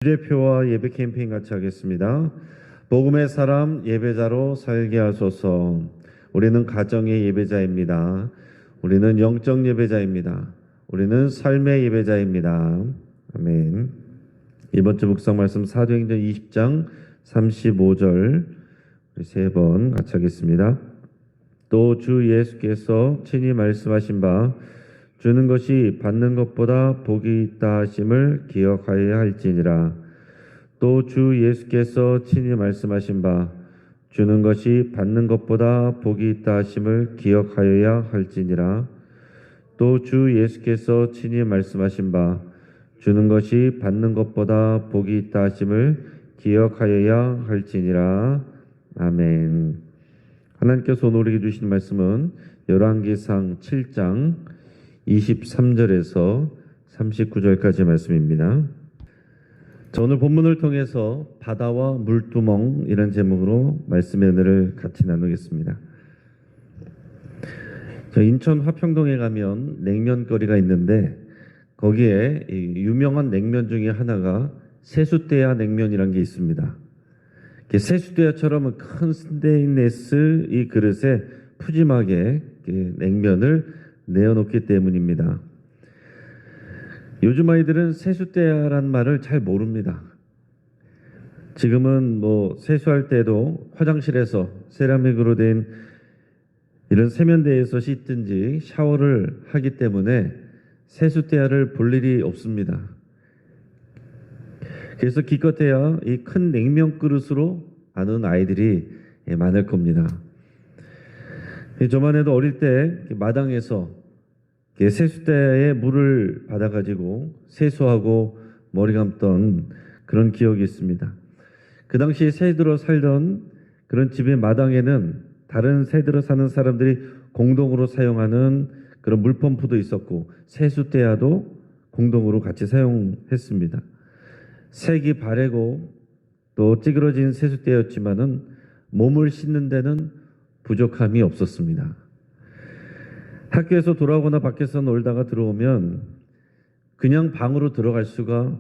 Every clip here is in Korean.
주제표와 예배 캠페인 같이 하겠습니다. 복음의 사람 예배자로 살게 하소서. 우리는 가정의 예배자입니다. 우리는 영적 예배자입니다. 우리는 삶의 예배자입니다. 아멘. 이번 주 묵상 말씀 사도행전 20장 35절 세 번 같이 하겠습니다. 또 주 예수께서 친히 말씀하신 바 주는 것이 받는 것보다 복이 있다 하심을 기억하여야 할지니라. 또 주 예수께서 친히 말씀하신 바 주는 것이 받는 것보다 복이 있다 하심을 기억하여야 할지니라. 또 주 예수께서 친히 말씀하신 바 주는 것이 받는 것보다 복이 있다 하심을 기억하여야 할지니라. 아멘. 하나님께서 오늘 우리에게 주신 말씀은 열왕기상 7장 23절에서 39절까지 말씀입니다. 자, 오늘 본문을 통해서 바다와 물두멍이라는 제목으로 말씀의 은혜를 같이 나누겠습니다. 저 인천 화평동에 가면 냉면거리가 있는데 거기에 유명한 냉면 중에 하나가 세숫대야 냉면이라는 게 있습니다. 세숫대야처럼 큰 스테인레스 이 그릇에 푸짐하게 냉면을 내어놓기 때문입니다. 요즘 아이들은 세숫대야란 말을 잘 모릅니다. 지금은 세수할 때도 화장실에서 세라믹으로 된 이런 세면대에서 씻든지 샤워를 하기 때문에 세숫대야를 볼 일이 없습니다. 그래서 기껏해야 이 큰 냉면 그릇으로 아는 아이들이 많을 겁니다. 저만 해도 어릴 때 마당에서 세숫대에 물을 받아가지고 세수하고 머리 감던 그런 기억이 있습니다. 그 당시 새들어 살던 그런 집의 마당에는 다른 새들어 사는 사람들이 공동으로 사용하는 그런 물펌프도 있었고 세숫대야도 공동으로 같이 사용했습니다. 색이 바래고 또 찌그러진 세숫대였지만은 몸을 씻는 데는 부족함이 없었습니다. 학교에서 돌아오거나 밖에서 놀다가 들어오면 그냥 방으로 들어갈 수가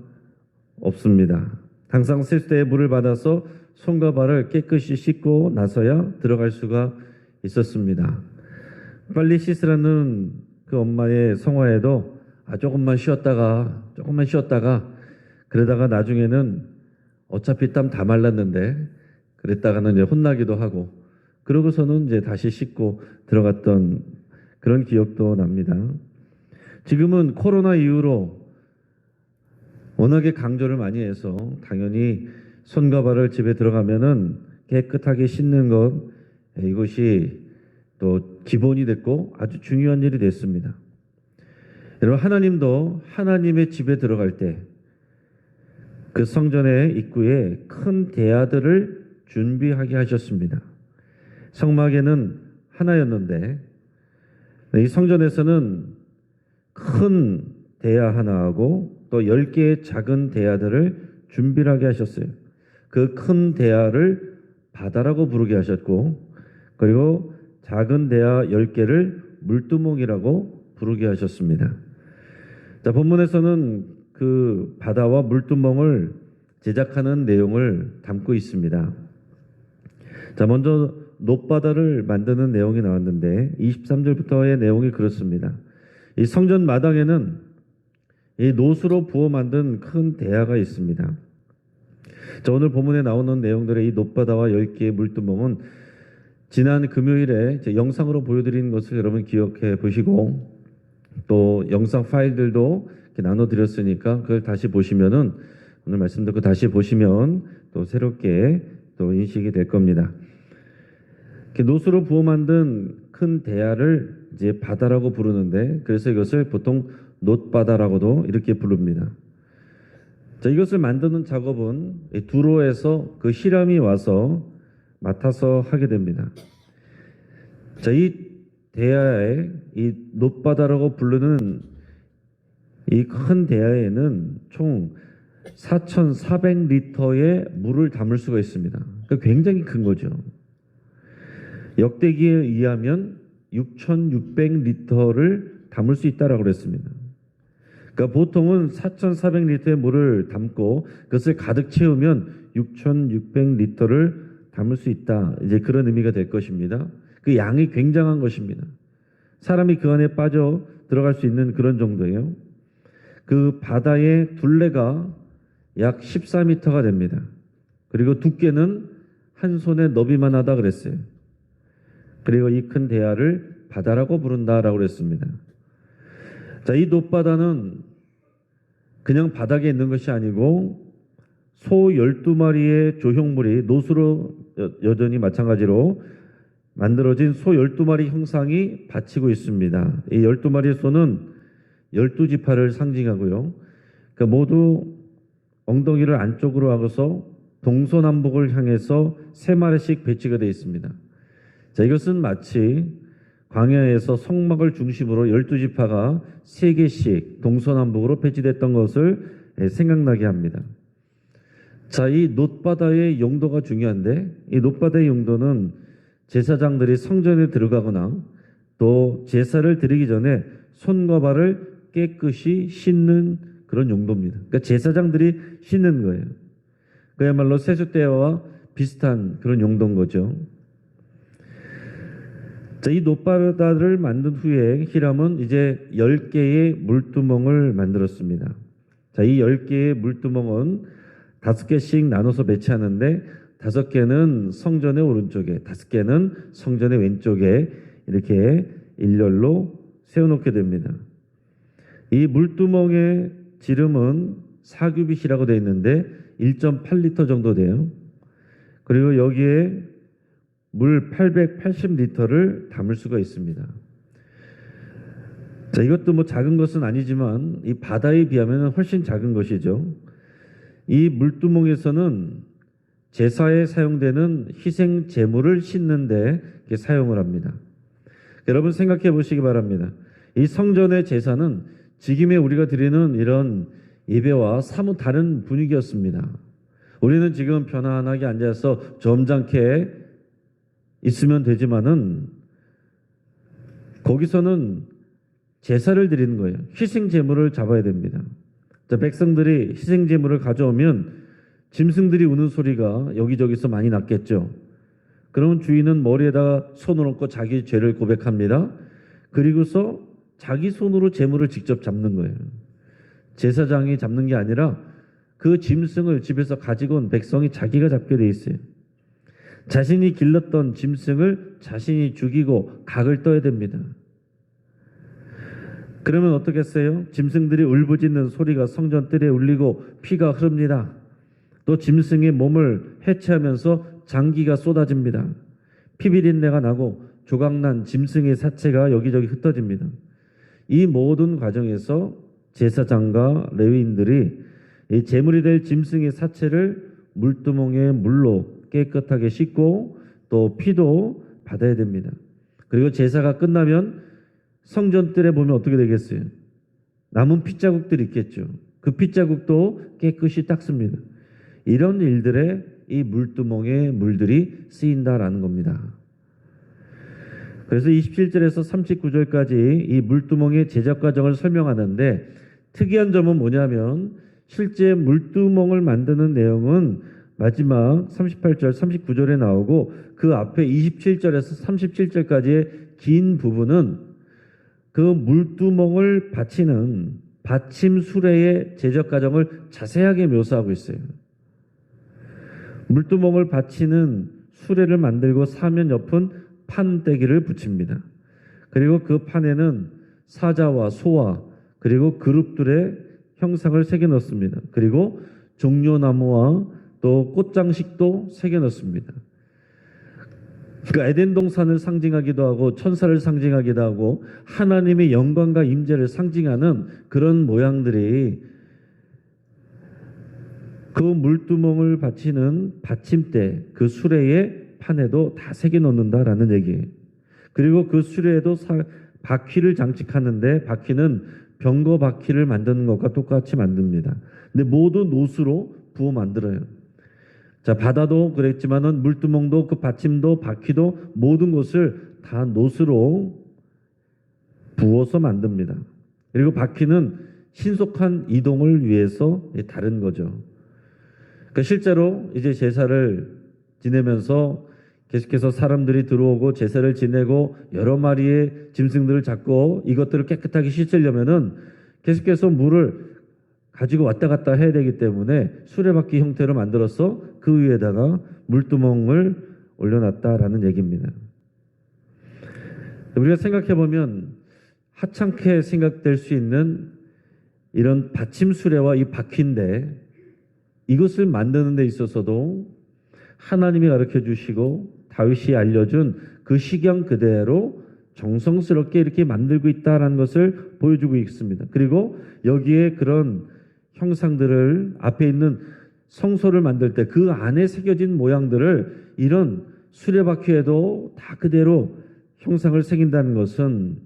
없습니다. 항상 세숫대에 물을 받아서 손과 발을 깨끗이 씻고 나서야 들어갈 수가 있었습니다. 빨리 씻으라는 그 엄마의 성화에도 조금만 쉬었다가 그러다가 나중에는 어차피 땀 다 말랐는데 그랬다가는 이제 혼나기도 하고 그러고서는 이제 다시 씻고 들어갔던 그런 기억도 납니다. 지금은 코로나 이후로 워낙에 강조를 많이 해서 당연히 손과 발을 집에 들어가면은 깨끗하게 씻는 것 이것이 또 기본이 됐고 아주 중요한 일이 됐습니다. 여러분 하나님도 하나님의 집에 들어갈 때 그 성전의 입구에 큰 대야들을 준비하게 하셨습니다. 성막에는 하나였는데 이 성전에서는 큰 대야 하나하고 또 10개의 작은 대야들을 준비하게 하셨어요. 그 큰 대야를 바다라고 부르게 하셨고 그리고 작은 대야 10개를 물두멍이라고 부르게 하셨습니다. 자, 본문에서는 그 바다와 물두멍을 제작하는 내용을 담고 있습니다. 자, 먼저 놋바다를 만드는 내용이 나왔는데 23절부터의 내용이 그렇습니다. 이 성전 마당에는 이 놋으로 부어 만든 큰 대야가 있습니다. 자, 오늘 본문에 나오는 내용들의 이 놋바다와 10개의 물두멍은 지난 금요일에 영상으로 보여드린 것을 여러분 기억해 보시고 또 영상 파일들도 이렇게 나눠드렸으니까 그걸 다시 보시면은 오늘 말씀 듣고 다시 보시면 또 새롭게 또 인식이 될 겁니다. 놋으로 부어 만든 큰 대야를 이제 바다라고 부르는데 그래서 이것을 보통 놋바다라고도 이렇게 부릅니다. 자, 이것을 만드는 작업은 두로에서 그 히람이 와서 맡아서 하게 됩니다. 자, 이 대야에 이 놋바다라고 부르는 이 큰 대야에는 총 4,400리터의 물을 담을 수가 있습니다. 그러니까 굉장히 큰 거죠. 역대기에 의하면 6,600리터를 담을 수 있다라고 그랬습니다. 그러니까 보통은 4,400리터의 물을 담고 그것을 가득 채우면 6,600리터를 담을 수 있다. 이제 그런 의미가 될 것입니다. 그 양이 굉장한 것입니다. 사람이 그 안에 빠져 들어갈 수 있는 그런 정도예요. 그 바다의 둘레가 약 14m가 됩니다. 그리고 두께는 한 손의 너비만 하다 그랬어요. 그리고 이 큰 대야를 바다라고 부른다라고 그랬습니다. 자, 이 놋바다는 그냥 바닥에 있는 것이 아니고 소 12마리의 조형물이 놋으로 여전히 마찬가지로 만들어진 소 12마리 형상이 받치고 있습니다. 이 12마리의 소는 12지파를 상징하고요. 그러니까 모두 엉덩이를 안쪽으로 하고서 동서남북을 향해서 3마리씩 배치가 되어 있습니다. 자, 이것은 마치 광야에서 성막을 중심으로 12지파가 3개씩 동서남북으로 배치됐던 것을 생각나게 합니다. 자, 이 놋바다의 용도가 중요한데 이 놋바다의 용도는 제사장들이 성전에 들어가거나 또 제사를 드리기 전에 손과 발을 깨끗이 씻는 그런 용도입니다. 그러니까 제사장들이 씻는 거예요. 그야말로 세숫대야와 비슷한 그런 용도인 거죠. 자, 이 놋바다를 만든 후에 히람은 이제 10개의 물두멍을 만들었습니다. 자, 이 10개의 물두멍은 5개씩 나눠서 배치하는데 5개는 성전의 오른쪽에, 5개는 성전의 왼쪽에 이렇게 일렬로 세워놓게 됩니다. 이 물두멍의 지름은 4규빗이라고 되어 있는데 1.8리터 정도 돼요. 그리고 여기에 물 880리터를 담을 수가 있습니다. 자, 이것도 뭐 작은 것은 아니지만 이 바다에 비하면 훨씬 작은 것이죠. 이 물두멍에서는 제사에 사용되는 희생 제물을 싣는데 사용을 합니다. 여러분 생각해 보시기 바랍니다. 이 성전의 제사는 지금의 우리가 드리는 이런 예배와 사뭇 다른 분위기였습니다. 우리는 지금 편안하게 앉아서 점잖게 있으면 되지만은 거기서는 제사를 드리는 거예요. 희생 제물을 잡아야 됩니다. 자, 백성들이 희생 제물을 가져오면 짐승들이 우는 소리가 여기저기서 많이 났겠죠. 그러면 주인은 머리에다가 손을 얹고 자기 죄를 고백합니다. 그리고서 자기 손으로 제물을 직접 잡는 거예요. 제사장이 잡는 게 아니라 그 짐승을 집에서 가지고 온 백성이 자기가 잡게 돼 있어요. 자신이 길렀던 짐승을 자신이 죽이고 각을 떠야 됩니다. 그러면 어떻겠어요? 짐승들이 울부짖는 소리가 성전 뜰에 울리고 피가 흐릅니다. 또 짐승의 몸을 해체하면서 장기가 쏟아집니다. 피비린내가 나고 조각난 짐승의 사체가 여기저기 흩어집니다. 이 모든 과정에서 제사장과 레위인들이 이 제물이 될 짐승의 사체를 물두멍에 물로 깨끗하게 씻고 또 피도 받아야 됩니다. 그리고 제사가 끝나면 성전뜰에 보면 어떻게 되겠어요? 남은 핏자국들이 있겠죠. 그 핏자국도 깨끗이 닦습니다. 이런 일들에 이 물두멍에 물들이 쓰인다라는 겁니다. 그래서 27절에서 39절까지 이 물두멍의 제작 과정을 설명하는데 특이한 점은 뭐냐면 실제 물두멍을 만드는 내용은 마지막 38절, 39절에 나오고 그 앞에 27절에서 37절까지의 긴 부분은 그 물두멍을 받치는 받침 수레의 제작 과정을 자세하게 묘사하고 있어요. 물두멍을 받치는 수레를 만들고 사면 옆은 판때기를 붙입니다. 그리고 그 판에는 사자와 소와 그리고 그룹들의 형상을 새겨 넣습니다. 그리고 종려나무와 또 꽃장식도 새겨 넣습니다. 그러니까 에덴 동산을 상징하기도 하고 천사를 상징하기도 하고 하나님의 영광과 임재를 상징하는 그런 모양들이 그 물두멍을 받치는 받침대 그 수레의 판에도 다 새겨 넣는다라는 얘기예요. 그리고 그 수레에도 바퀴를 장식하는데 바퀴는 병거 바퀴를 만드는 것과 똑같이 만듭니다. 근데 모두 놋으로 부어 만들어요. 자, 바다도 그랬지만은 물두멍도 그 받침도 바퀴도 모든 것을 다 놋으로 부어서 만듭니다. 그리고 바퀴는 신속한 이동을 위해서 다른 거죠. 그러니까 실제로 이제 제사를 지내면서 계속해서 사람들이 들어오고 제사를 지내고 여러 마리의 짐승들을 잡고 이것들을 깨끗하게 씻으려면은 계속해서 물을 가지고 왔다 갔다 해야 되기 때문에 수레바퀴 형태로 만들어서 그 위에다가 물두멍을 올려놨다라는 얘기입니다. 우리가 생각해 보면 하찮게 생각될 수 있는 이런 받침 수레와 이 바퀴인데 이것을 만드는 데 있어서도 하나님이 가르쳐 주시고 다윗이 알려준 그 식양 그대로 정성스럽게 이렇게 만들고 있다라는 것을 보여주고 있습니다. 그리고 여기에 그런 형상들을 앞에 있는 성소를 만들 때 그 안에 새겨진 모양들을 이런 수레바퀴에도 다 그대로 형상을 새긴다는 것은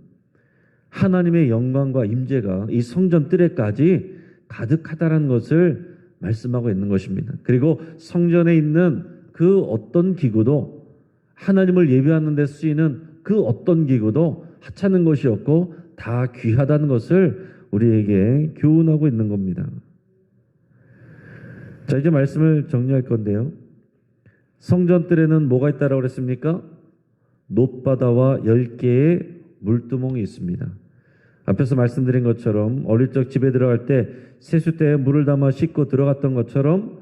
하나님의 영광과 임재가 이 성전 뜰에까지 가득하다는 것을 말씀하고 있는 것입니다. 그리고 성전에 있는 그 어떤 기구도 하나님을 예배하는 데 쓰이는 그 어떤 기구도 하찮은 것이었고 다 귀하다는 것을 우리에게 교훈하고 있는 겁니다. 자, 이제 말씀을 정리할 건데요. 성전 뜰에는 뭐가 있다라고 그랬습니까? 놋바다와 10개의 물두멍이 있습니다. 앞에서 말씀드린 것처럼 어릴 적 집에 들어갈 때 세숫대에 물을 담아 씻고 들어갔던 것처럼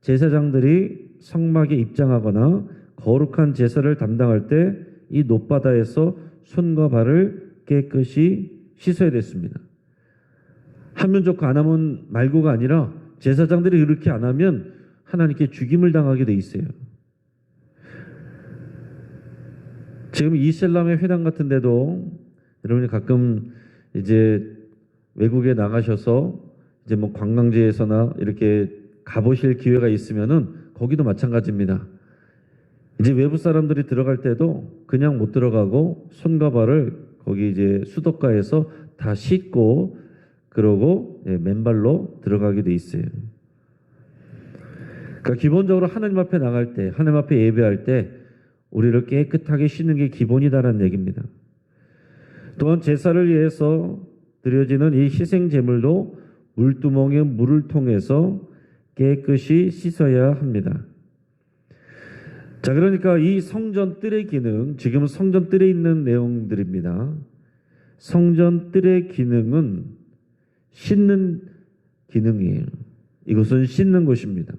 제사장들이 성막에 입장하거나 거룩한 제사를 담당할 때 이 놋바다에서 손과 발을 깨끗이 씻어야 됐습니다. 하면 좋고 안 하면 말고가 아니라 제사장들이 이렇게 안 하면 하나님께 죽임을 당하게 돼 있어요. 지금 이슬람의 회당 같은 데도 여러분이 가끔 이제 외국에 나가셔서 이제 뭐 관광지에서나 이렇게 가보실 기회가 있으면은 거기도 마찬가지입니다. 이제 외부 사람들이 들어갈 때도 그냥 못 들어가고 손과 발을 거기 이제 수도가에서 다 씻고 그러고 맨발로 들어가게 돼 있어요. 그러니까 기본적으로 하나님 앞에 나갈 때, 하나님 앞에 예배할 때 우리를 깨끗하게 씻는 게 기본이다라는 얘기입니다. 또한 제사를 위해서 드려지는 이 희생 제물도 물두멍에 물을 통해서 깨끗이 씻어야 합니다. 자, 그러니까 이 성전 뜰의 기능, 지금은 성전 뜰에 있는 내용들입니다. 성전 뜰의 기능은 씻는 기능이에요. 이것은 씻는 곳입니다.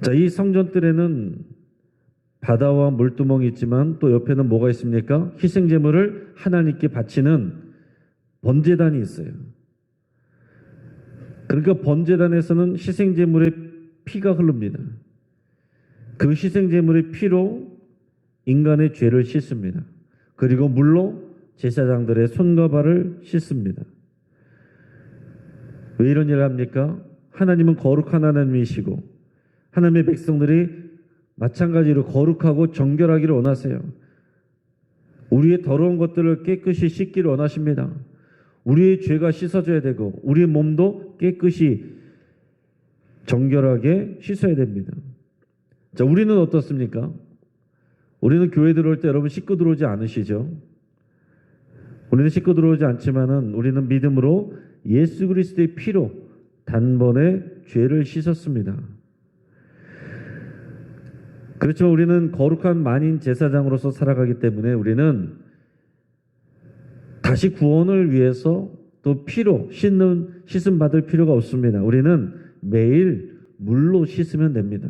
자, 이 성전 뜰에는 바다와 물두멍이 있지만 또 옆에는 뭐가 있습니까? 희생제물을 하나님께 바치는 번제단이 있어요. 그러니까 번제단에서는 희생제물의 피가 흐릅니다. 그 희생제물의 피로 인간의 죄를 씻습니다. 그리고 물로 제사장들의 손과 발을 씻습니다. 왜 이런 일을 합니까? 하나님은 거룩한 하나님이시고 하나님의 백성들이 마찬가지로 거룩하고 정결하기를 원하세요. 우리의 더러운 것들을 깨끗이 씻기를 원하십니다. 우리의 죄가 씻어져야 되고 우리의 몸도 깨끗이 정결하게 씻어야 됩니다. 자, 우리는 어떻습니까? 우리는 교회 들어올 때 여러분 씻고 들어오지 않으시죠? 우리는 씻고 들어오지 않지만은 우리는 믿음으로 예수 그리스도의 피로 단번에 죄를 씻었습니다. 그렇지만 우리는 거룩한 만인 제사장으로서 살아가기 때문에 우리는 다시 구원을 위해서 또 피로 씻음 받을 필요가 없습니다. 우리는 매일 물로 씻으면 됩니다.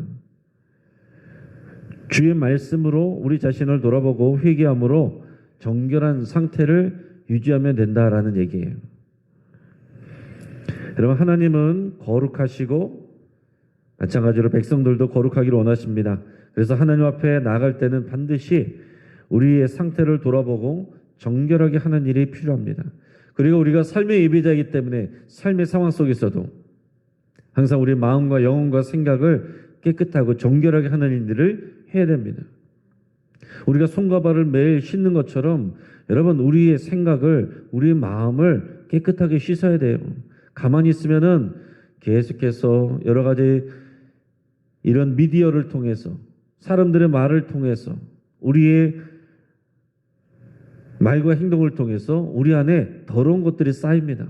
주의 말씀으로 우리 자신을 돌아보고 회개함으로 정결한 상태를 유지하면 된다라는 얘기예요. 여러분, 하나님은 거룩하시고 마찬가지로 백성들도 거룩하기를 원하십니다. 그래서 하나님 앞에 나갈 때는 반드시 우리의 상태를 돌아보고 정결하게 하는 일이 필요합니다. 그리고 우리가 삶의 예배자이기 때문에 삶의 상황 속에서도 항상 우리 마음과 영혼과 생각을 깨끗하고 정결하게 하는 일들을 해야 됩니다. 우리가 손과 발을 매일 씻는 것처럼 여러분 우리의 생각을 우리의 마음을 깨끗하게 씻어야 돼요. 가만히 있으면은 계속해서 여러 가지 이런 미디어를 통해서 사람들의 말을 통해서 우리의 말과 행동을 통해서 우리 안에 더러운 것들이 쌓입니다.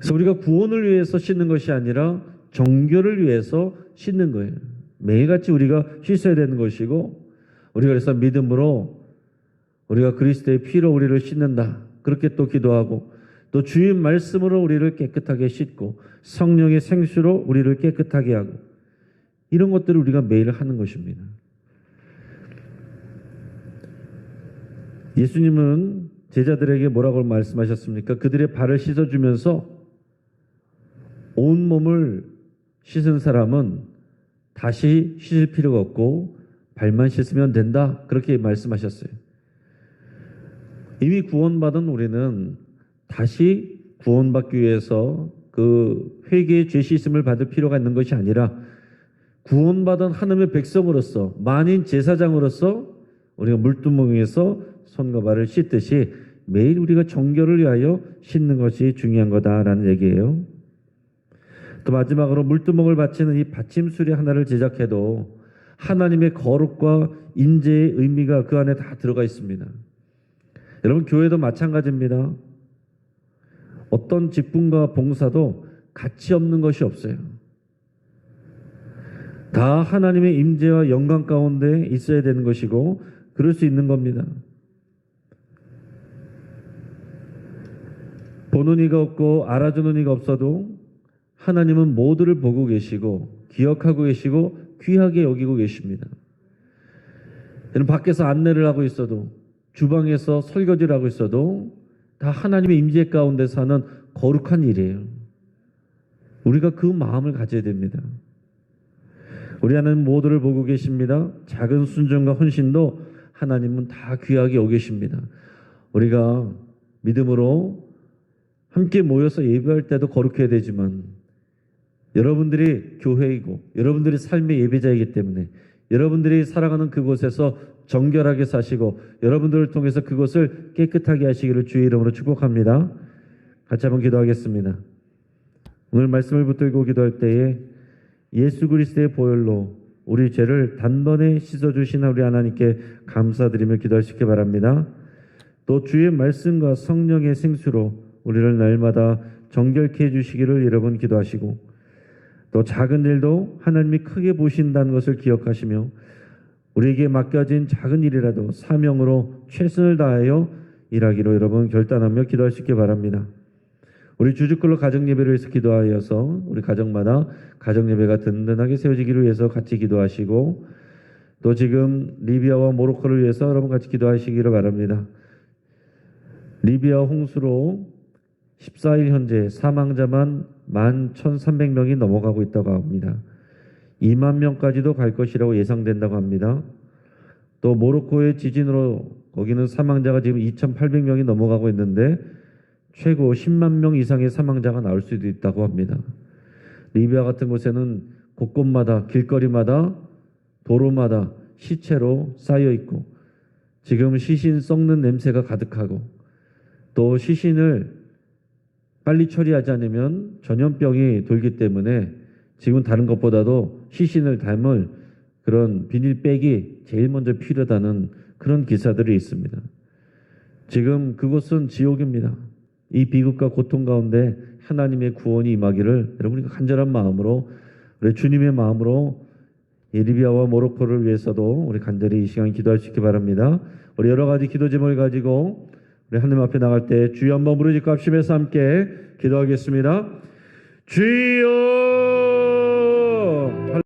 그래서 우리가 구원을 위해서 씻는 것이 아니라 정결을 위해서 씻는 거예요. 매일같이 우리가 씻어야 되는 것이고, 우리가 그래서 믿음으로 우리가 그리스도의 피로 우리를 씻는다, 그렇게 또 기도하고, 또 주의 말씀으로 우리를 깨끗하게 씻고 성령의 생수로 우리를 깨끗하게 하고, 이런 것들을 우리가 매일 하는 것입니다. 예수님은 제자들에게 뭐라고 말씀하셨습니까? 그들의 발을 씻어주면서 온 몸을 씻은 사람은 다시 씻을 필요가 없고 발만 씻으면 된다, 그렇게 말씀하셨어요. 이미 구원받은 우리는 다시 구원받기 위해서 그 회개의 죄 씻음을 받을 필요가 있는 것이 아니라, 구원받은 하나님의 백성으로서, 만인 제사장으로서 우리가 물두멍에서 손과 발을 씻듯이 매일 우리가 정결을 위하여 씻는 것이 중요한 거다라는 얘기예요. 또 마지막으로 물두멍을 바치는 이 받침수리 하나를 제작해도 하나님의 거룩과 임재의 의미가 그 안에 다 들어가 있습니다. 여러분, 교회도 마찬가지입니다. 어떤 직분과 봉사도 가치 없는 것이 없어요. 다 하나님의 임재와 영광 가운데 있어야 되는 것이고, 그럴 수 있는 겁니다. 보는 이가 없고 알아주는 이가 없어도 하나님은 모두를 보고 계시고 기억하고 계시고 귀하게 여기고 계십니다. 여러분, 밖에서 안내를 하고 있어도, 주방에서 설거지를 하고 있어도 다 하나님의 임재 가운데 사는 거룩한 일이에요. 우리가 그 마음을 가져야 됩니다. 우리 하나님 모두를 보고 계십니다. 작은 순종과 헌신도 하나님은 다 귀하게 여기십니다. 우리가 믿음으로 함께 모여서 예배할 때도 거룩해야 되지만, 여러분들이 교회이고 여러분들이 삶의 예배자이기 때문에 여러분들이 살아가는 그곳에서 정결하게 사시고 여러분들을 통해서 그곳을 깨끗하게 하시기를 주의 이름으로 축복합니다. 같이 한번 기도하겠습니다. 오늘 말씀을 붙들고 기도할 때에 예수 그리스도의 보혈로 우리 죄를 단번에 씻어주신 우리 하나님께 감사드리며 기도할 수 있게 바랍니다. 또 주의 말씀과 성령의 생수로 우리를 날마다 정결케 해주시기를 여러분 기도하시고, 또 작은 일도 하나님이 크게 보신다는 것을 기억하시며 우리에게 맡겨진 작은 일이라도 사명으로 최선을 다하여 일하기로 여러분 결단하며 기도할 수 있게 바랍니다. 우리 주주클로 가정예배를 위해서 기도하여서 우리 가정마다 가정예배가 든든하게 세워지기를 위해서 같이 기도하시고, 또 지금 리비아와 모로코를 위해서 여러분 같이 기도하시기를 바랍니다. 리비아 홍수로 14일 현재 사망자만 11,300명이 넘어가고 있다고 합니다. 2만 명까지도 갈 것이라고 예상된다고 합니다. 또 모로코의 지진으로 거기는 사망자가 지금 2,800명이 넘어가고 있는데 최고 10만 명 이상의 사망자가 나올 수도 있다고 합니다. 리비아 같은 곳에는 곳곳마다 길거리마다 도로마다 시체로 쌓여 있고, 지금 시신 썩는 냄새가 가득하고, 또 시신을 빨리 처리하지 않으면 전염병이 돌기 때문에 지금 다른 것보다도 시신을 담을 그런 비닐백이 제일 먼저 필요하다는 그런 기사들이 있습니다. 지금 그곳은 지옥입니다. 이 비극과 고통 가운데 하나님의 구원이 임하기를 여러분이 간절한 마음으로, 우리 주님의 마음으로 리비아와 모로코를 위해서도 우리 간절히 이 시간 기도할 수 있기 바랍니다. 우리 여러 가지 기도 제목을 가지고 우리 하나님 앞에 나갈 때 주여 한번 부르짖고 합심해서 함께 기도하겠습니다. 주여